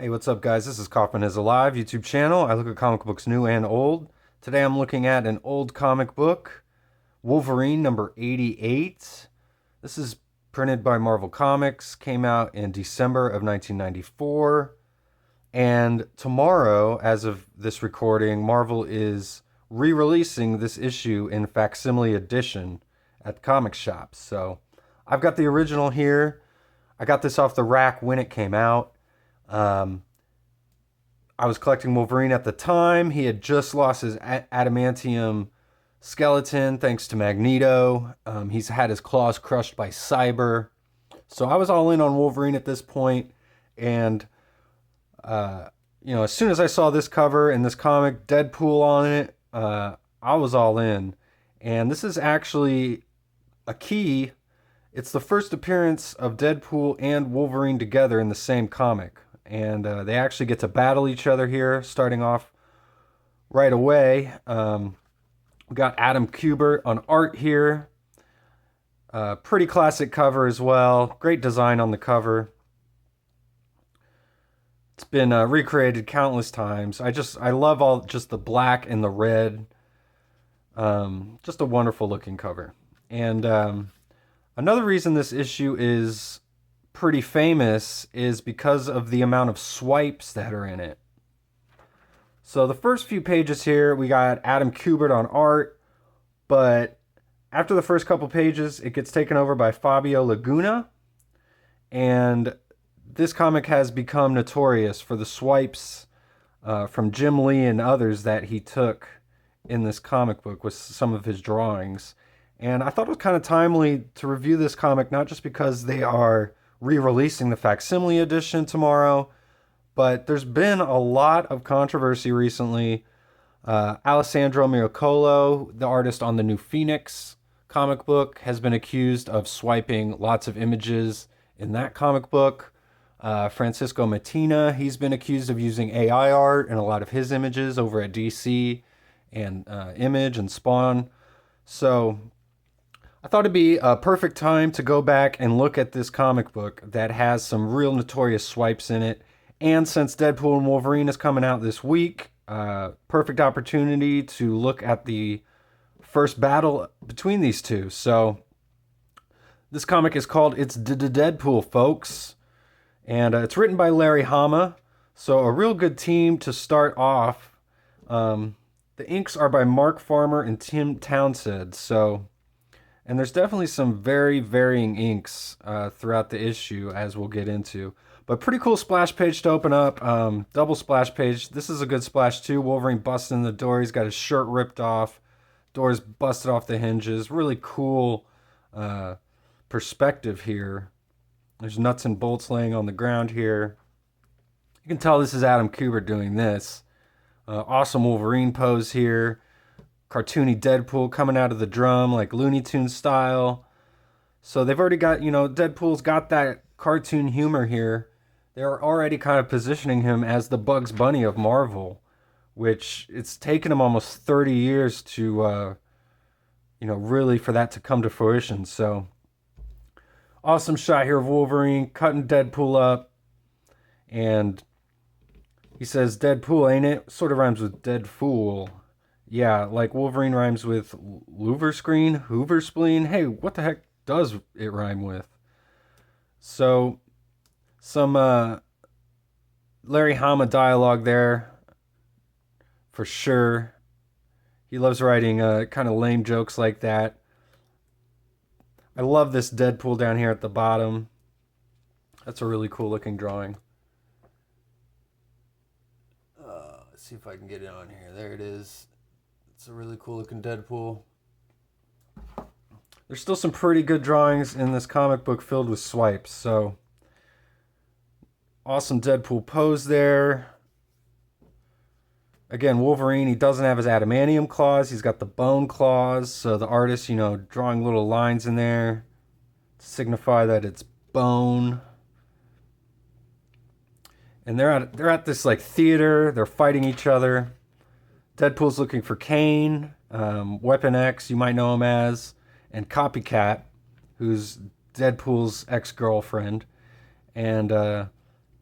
Hey, what's up, guys? This is Kaufman is Alive YouTube channel. I look at comic books new and old. Today I'm looking at an old comic book, Wolverine number 88. This is printed by Marvel Comics, came out in December of 1994. And tomorrow, as of this recording, Marvel is re-releasing this issue in facsimile edition at the comic shops. So I've got the original here. I got this off the rack when it came out. I was collecting Wolverine at the time. He had just lost his adamantium skeleton thanks to Magneto. He's had his claws crushed by Cyber. So I was all in on Wolverine at this point. And, as soon as I saw this cover and this comic, Deadpool on it, I was all in. And this is actually a key. It's the first appearance of Deadpool and Wolverine together in the same comic. And they actually get to battle each other here, starting off right away. We got Adam Kubert on art here. Pretty classic cover as well. Great design on the cover. It's been recreated countless times. I love all just the black and the red. Just a wonderful looking cover. And another reason this issue is pretty famous is because of the amount of swipes that are in it. So the first few pages here, we got Adam Kubert on art, but after the first couple pages, it gets taken over by Fabio Laguna, and this comic has become notorious for the swipes from Jim Lee and others that he took in this comic book with some of his drawings. And I thought it was kind of timely to review this comic, not just because they are re-releasing the facsimile edition tomorrow, but there's been a lot of controversy recently. Alessandro Miracolo, the artist on the New Phoenix comic book, has been accused of swiping lots of images in that comic book. Francisco Mattina, he's been accused of using AI art in a lot of his images over at DC and Image and Spawn. So I thought it'd be a perfect time to go back and look at this comic book that has some real notorious swipes in it. And since Deadpool and Wolverine is coming out this week, perfect opportunity to look at the first battle between these two. So this comic is called It's Deadpool, folks. And it's written by Larry Hama. So a real good team to start off. The inks are by Mark Farmer and Tim Townsend. And there's definitely some very varying inks throughout the issue, as we'll get into. But pretty cool splash page to open up. Double splash page. This is a good splash too. Wolverine busting in the door. He's got his shirt ripped off. Doors busted off the hinges. Really cool perspective here. There's nuts and bolts laying on the ground here. You can tell this is Adam Kubert doing this. Awesome Wolverine pose here. Cartoony Deadpool coming out of the drum like Looney Tunes style. So they've already got, Deadpool's got that cartoon humor here. They're already kind of positioning him as the Bugs Bunny of Marvel, which it's taken him almost 30 years to, really for that to come to fruition. So awesome shot here of Wolverine cutting Deadpool up. And he says, Deadpool, ain't it? Sort of rhymes with dead fool. Yeah, like Wolverine rhymes with louver screen, Hoover spleen. Hey, what the heck does it rhyme with? So, some Larry Hama dialogue there, for sure. He loves writing kind of lame jokes like that. I love this Deadpool down here at the bottom. That's a really cool looking drawing. Let's see if I can get it on here. There it is. It's a really cool looking Deadpool. There's still some pretty good drawings in this comic book filled with swipes. So awesome Deadpool pose there. Again, Wolverine, he doesn't have his adamantium claws. He's got the bone claws. So the artist, drawing little lines in there to signify that it's bone. And they're at this like theater. They're fighting each other. Deadpool's looking for Kane, Weapon X, you might know him as, and Copycat, who's Deadpool's ex-girlfriend. And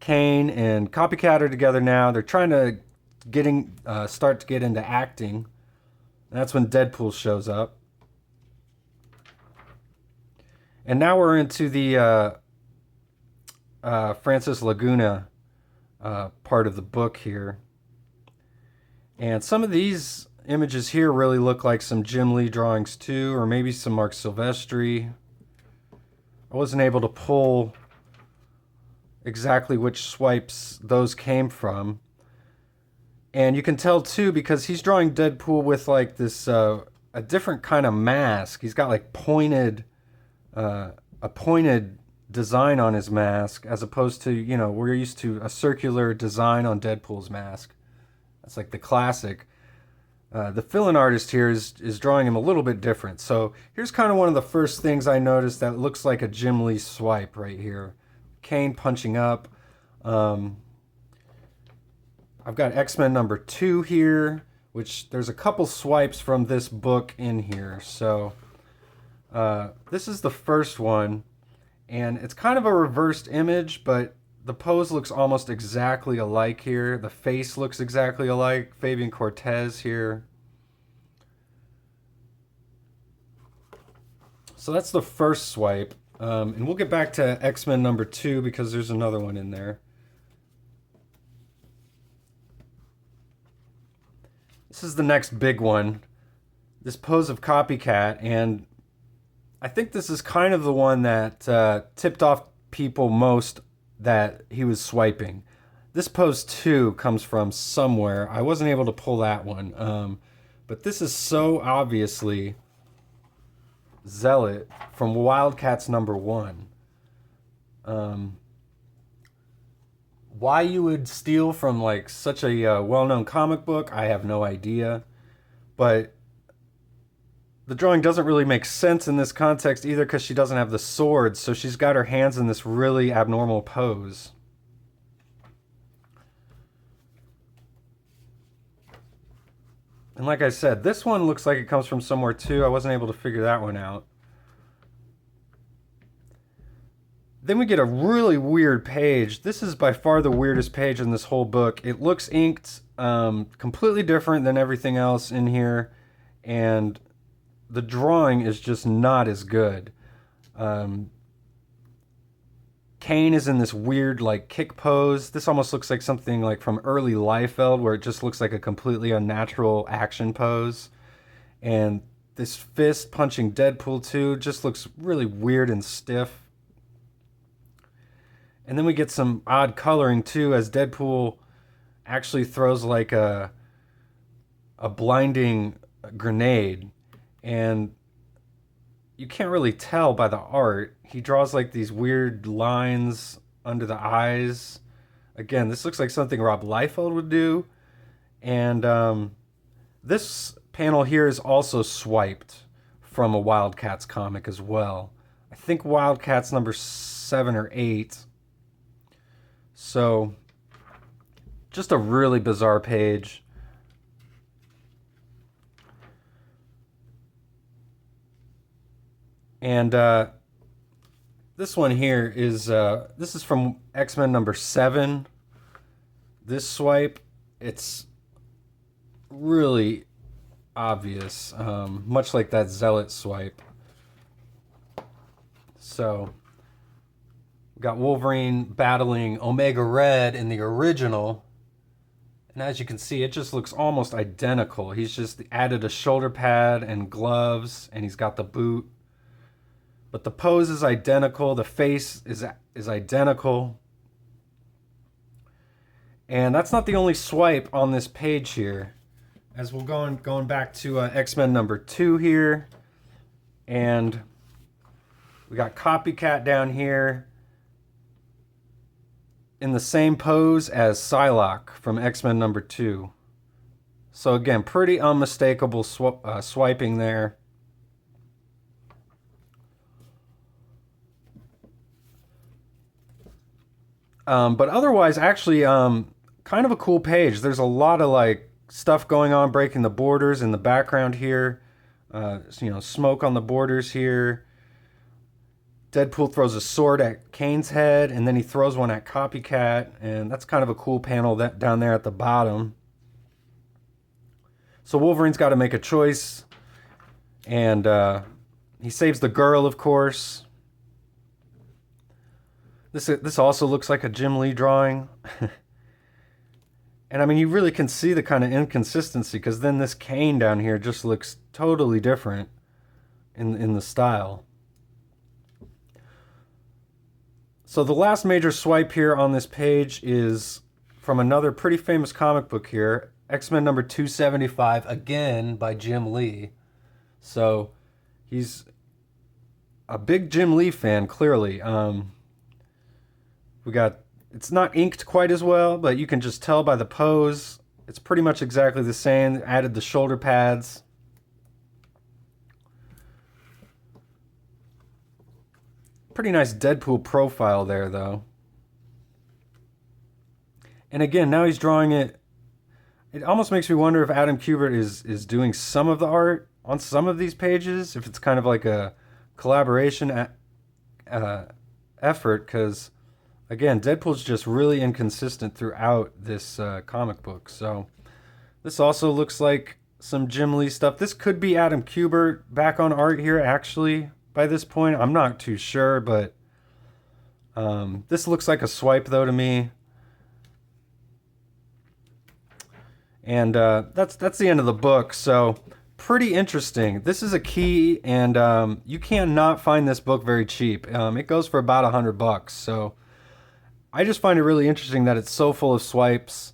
Kane and Copycat are together now. They're trying to start to get into acting. And that's when Deadpool shows up. And now we're into the Francis Laguna part of the book here. And some of these images here really look like some Jim Lee drawings too, or maybe some Mark Silvestri. I wasn't able to pull exactly which swipes those came from. And you can tell too because he's drawing Deadpool with like this a different kind of mask. He's got like a pointed design on his mask as opposed to, you know, we're used to a circular design on Deadpool's mask. That's like the classic. The fill-in artist here is drawing him a little bit different. So here's kind of one of the first things I noticed that looks like a Jim Lee swipe right here. Kane punching up. I've got X-Men number 2 here, which there's a couple swipes from this book in here. So this is the first one, and it's kind of a reversed image, but the pose looks almost exactly alike here. The face looks exactly alike. Fabian Cortez here. So that's the first swipe. And we'll get back to X-Men number 2 because there's another one in there. This is the next big one. This pose of Copycat, and I think this is kind of the one that tipped off people most that he was swiping. This pose too comes from somewhere. I wasn't able to pull that one. But this is so obviously Zealot from WildC.a.t.s number 1. Why you would steal from like such a well-known comic book, I have no idea. But the drawing doesn't really make sense in this context either because she doesn't have the sword, so she's got her hands in this really abnormal pose. And like I said, this one looks like it comes from somewhere too. I wasn't able to figure that one out. Then we get a really weird page. This is by far the weirdest page in this whole book. It looks inked completely different than everything else in here, and the drawing is just not as good. Kane is in this weird like kick pose. This almost looks like something like from early Liefeld where it just looks like a completely unnatural action pose. And this fist punching Deadpool too just looks really weird and stiff. And then we get some odd coloring too as Deadpool actually throws like a blinding grenade. And you can't really tell by the art. He draws like these weird lines under the eyes. Again, this looks like something Rob Liefeld would do. And this panel here is also swiped from a WildC.a.t.s comic as well. I think WildC.a.t.s number 7 or 8. So, just a really bizarre page. And this one here is this is from X-Men number 7. This swipe, it's really obvious, much like that Zealot swipe. So we got Wolverine battling Omega Red in the original. And as you can see, it just looks almost identical. He's just added a shoulder pad and gloves, and he's got the boot. But the pose is identical. The face is identical. And that's not the only swipe on this page here. As we're going back to X-Men number 2 here. And we got Copycat down here in the same pose as Psylocke from X-Men number 2. So again, pretty unmistakable swiping there. But otherwise, actually, kind of a cool page. There's a lot of like stuff going on, breaking the borders in the background here. You know, smoke on the borders here. Deadpool throws a sword at Kane's head, and then he throws one at Copycat, and that's kind of a cool panel that down there at the bottom. So Wolverine's got to make a choice, and he saves the girl, of course. This also looks like a Jim Lee drawing. And I mean, you really can see the kind of inconsistency, because then this Kane down here just looks totally different in the style. So the last major swipe here on this page is from another pretty famous comic book here, X-Men number 275, again by Jim Lee. So he's a big Jim Lee fan, clearly. It's not inked quite as well, but you can just tell by the pose. It's pretty much exactly the same. Added the shoulder pads. Pretty nice Deadpool profile there, though. And again, now he's drawing it. It almost makes me wonder if Adam Kubert is doing some of the art on some of these pages, if it's kind of like a collaboration effort, because again, Deadpool's just really inconsistent throughout this comic book. So this also looks like some Jim Lee stuff. This could be Adam Kubert back on art here, actually, by this point. I'm not too sure, but this looks like a swipe, though, to me. And that's the end of the book. So pretty interesting. This is a key, and you cannot find this book very cheap. It goes for about $100. So I just find it really interesting that it's so full of swipes.